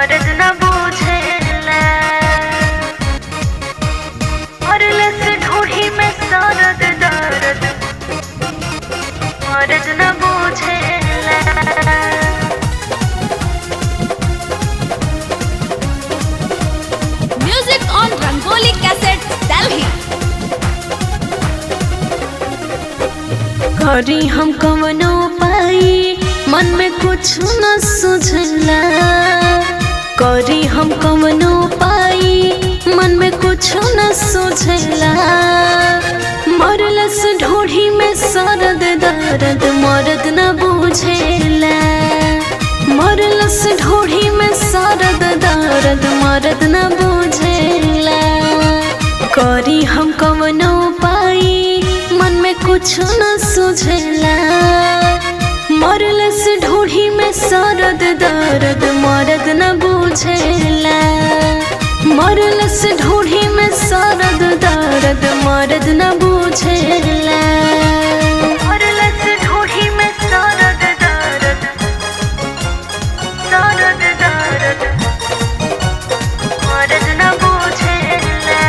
मर्द न बूझेला और लस ढूढ़ी में सरद दर्द मर्द न बूझेला। Music on Rangoli Cassette, Delhi. करी हम कवनो पाई मन में कुछ न सुझला, करी हम कवनो पाई मन में कुछ न सुझला। मरलस ढूढ़ी में सरद दर्द मर्द न बूझेला, मरलस ढूढ़ी में सरद दर्द मर्द न बूझेला। करी हम कवनो पाई मन में कुछ न सुझला, मरलस ढूढ़ी में सरद दर्द मर्द न बूझेला, मरलस ढूढ़ी में सरद दर्द मर्द न बूझेला। मरलस ढूढ़ी में सरद दर्द सरद दर्द मर्द न बूझेला।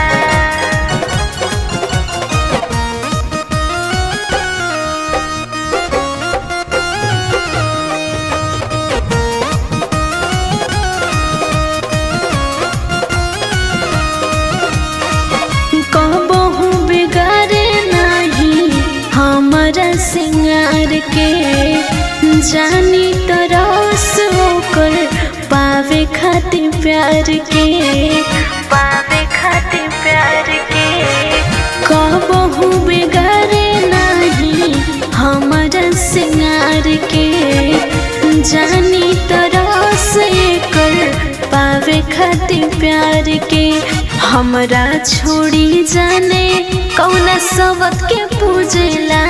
कहबहु बिगाड़े नहीं हमारा सिंगार के, जानी तरस होकर पावे खातिर प्यार के, पावे खातिर प्यार के। कहबहु बिगाड़े नहीं हमारा सिंगार के, जानी तरस कर पावे खातिर प्यार के। हमरा छोड़ी जाने कौना सबत के पूजला,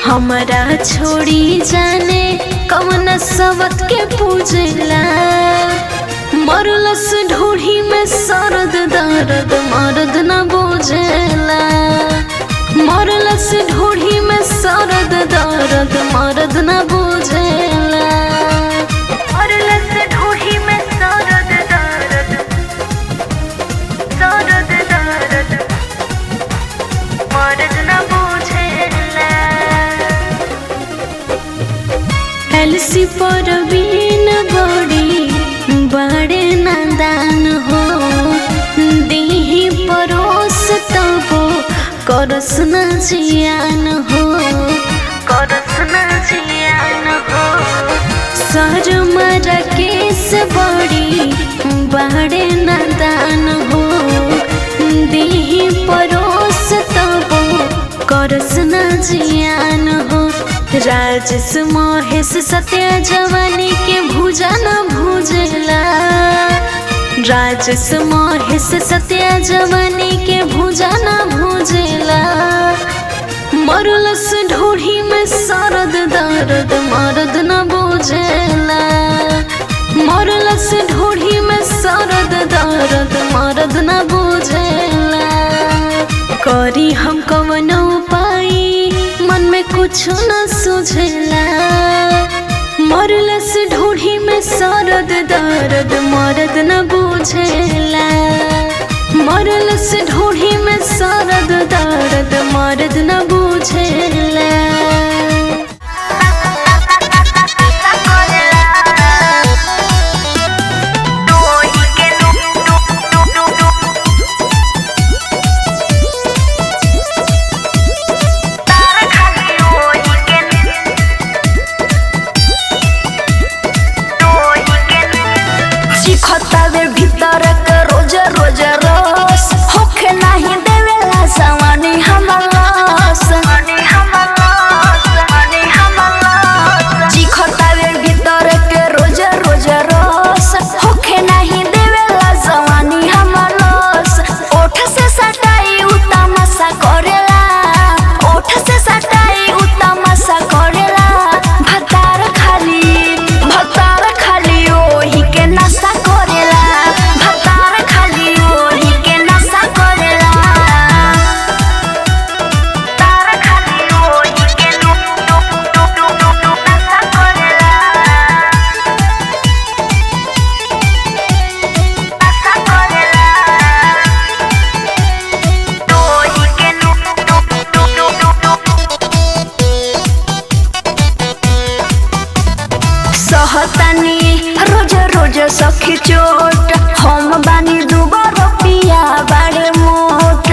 हमरा छोड़ी जाने कौना सबत के पूजला। मरलस ढूढ़ी में सरद दर्द मर्द न बूझेला, मरलस ढूढ़ी में सरद दर्द मर्द न बूझेला। मरलस ढूढ़ी में सरद दर्द सरद दर्द मर्द न बूझेला। एलसी पर बीन बड़ी बड़े नादान हो, दीही परोस तबो करस न जियान हो, करस न जियान हो। शर्मा केस बड़ी बड़े नादान हो, दीही परोस तबो करस न जियान हो। राजेश महेश सत्या जवानी के भूजा न भूजला, राजेश महेश सत्या जवानी के भूजा न भूजला। मरलस ढूढ़ी में सरद दर्द मर्द न बूझेला, मरलस ढूढ़ी में सरद दर्द मर्द न बूझेला। करी हम कवनो पाई मन में कुछ न सुझला, मरलस ढूढ़ी में सरद दर्द मर्द न बूझेला, मरलस ढूढ़ी में सरद दर्द मर्द न बूझेला। खतावे भीतर के रोज रोज रस होखे नहीं देवेला सवानी हमलास सहतानी रोज रोज सखी चोट हम बानी दुबारा पिया बाड़े मोट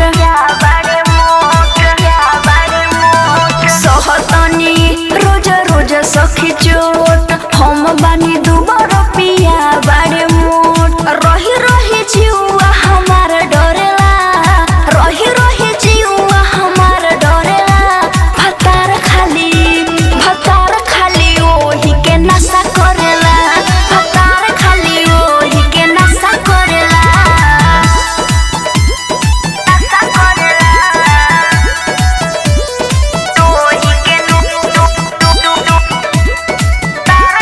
सहतानी रोज रोज सखी चोट हम बानी दुबारा पिया बाड़े मोट रही रही जीवा हमार डरेला रही रही जीवा हमार डरेला भतार खाली ओही के नशा करेला भतार खाली ओही के नशा करेला ओही के तार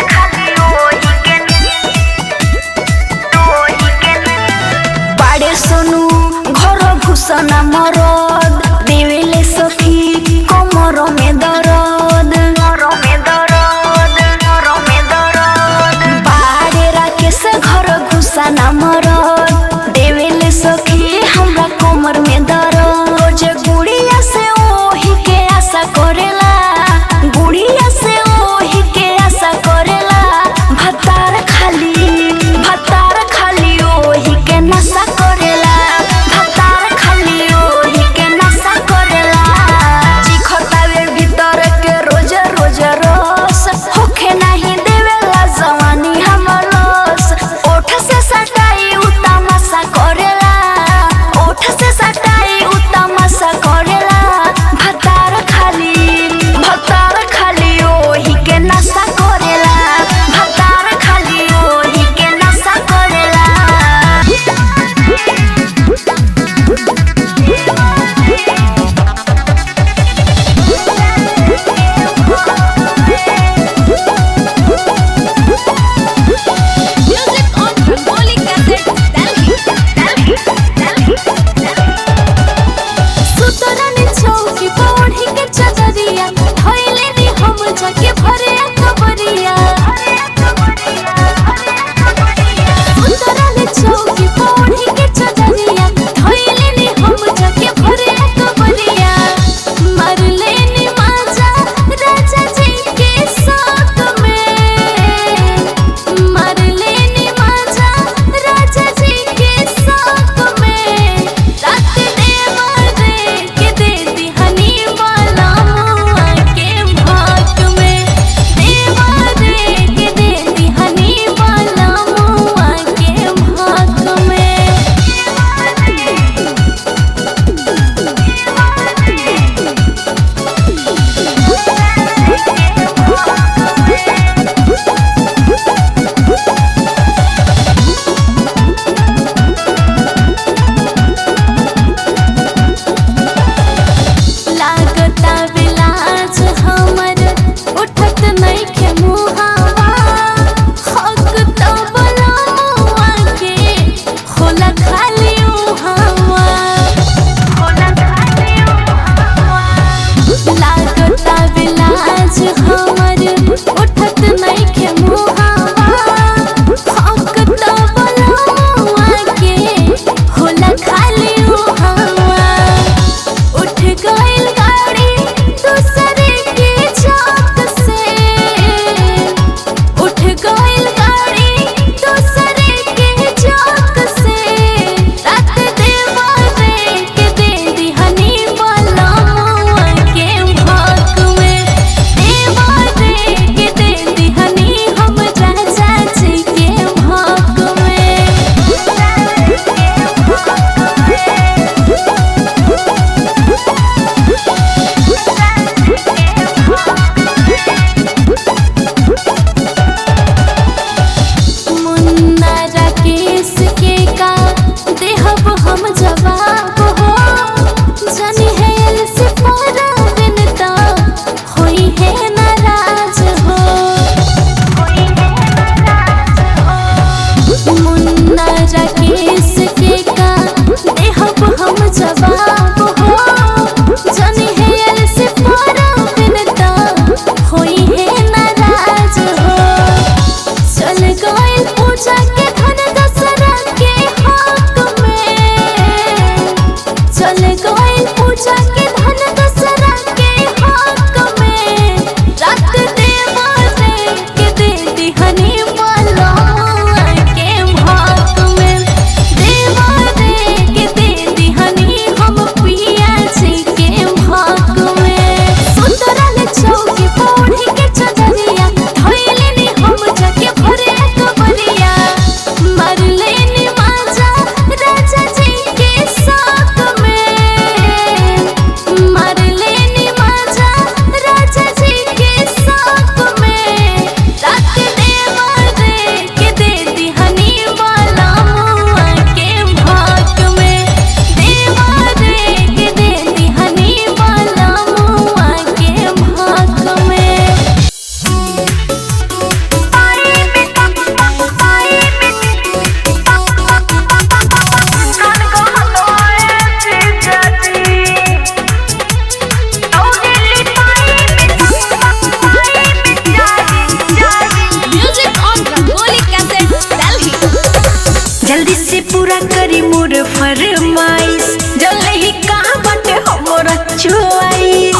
पूरा करी मोर फरमाइश जल्दी ही कहाँ बाटे हमारा चॉइस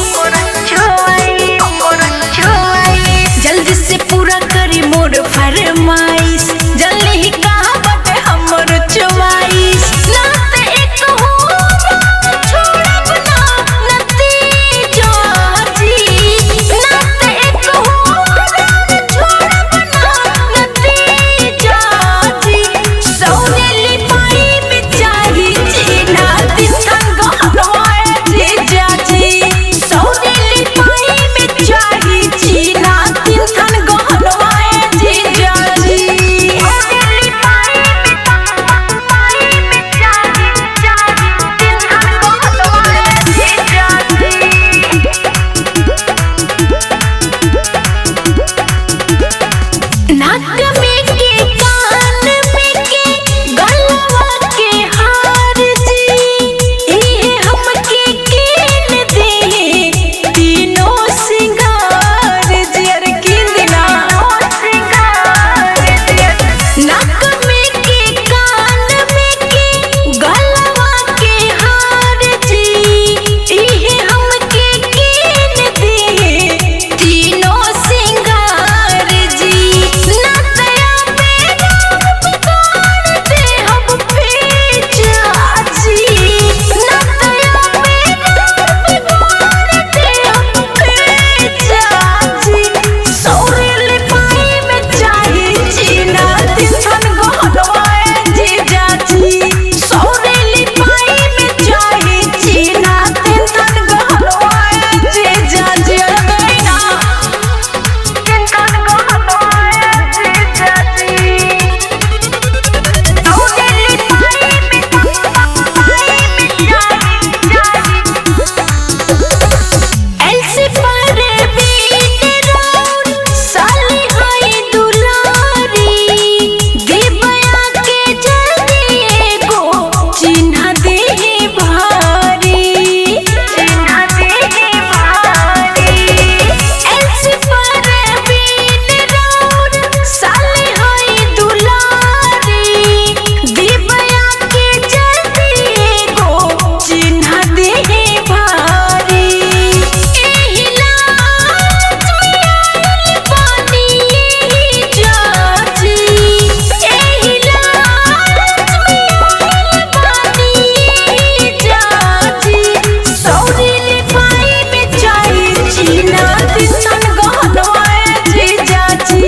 जल्दी से पूरा करी मोर फरमाइश जल्दी ही कहाँ बाटे हमारा चॉइस नाते एक हो छोड़ब ना नतीजा जी नाते एक हो छोड़ब ना नतीजा जी सौरेली पाई में चाही जीना दिसन गहनवाए जीजा जी सौरेली पाई में चाही जीना दिसन गहनवाए जीजा जी सौरेली पाई में चाही दिसन गहनवाए जीजा जी नाक में के कान में के गलवा के हार जी इहे हमके कीन दे तीनों सिंगार जी अरे कीन देना नाक में के कान में के गलवा के हार जी इहे हमके कीन दे तीनों सिंगार जी नतया में गाड़ दे हम भेजा जी नतया में गाड़ दे हम भेजा जी सौरेली पाई में चाही जीना दिसन गहनवाए जीजा जी सौरेली पाई में चाही जीना दिसन गहनवाए जीजा जी अरे ना दिसन गहनवाए जीजा जी सौरेली पाई में ऐसे पर बीन राउर साली हाय दुलारी दिबया के जल्दी एगो चिन्हा दे भारी ऐसे पर बीन राउर साली हाय दुलारी दिबया के जल्दी एगो चिन्हा दे भारी एहिला चुयाल बानी जाजी एहिला चुयाल बानी जाजी सौरेली पाई में चाही जीना दिसन गहनवाए जीजा जी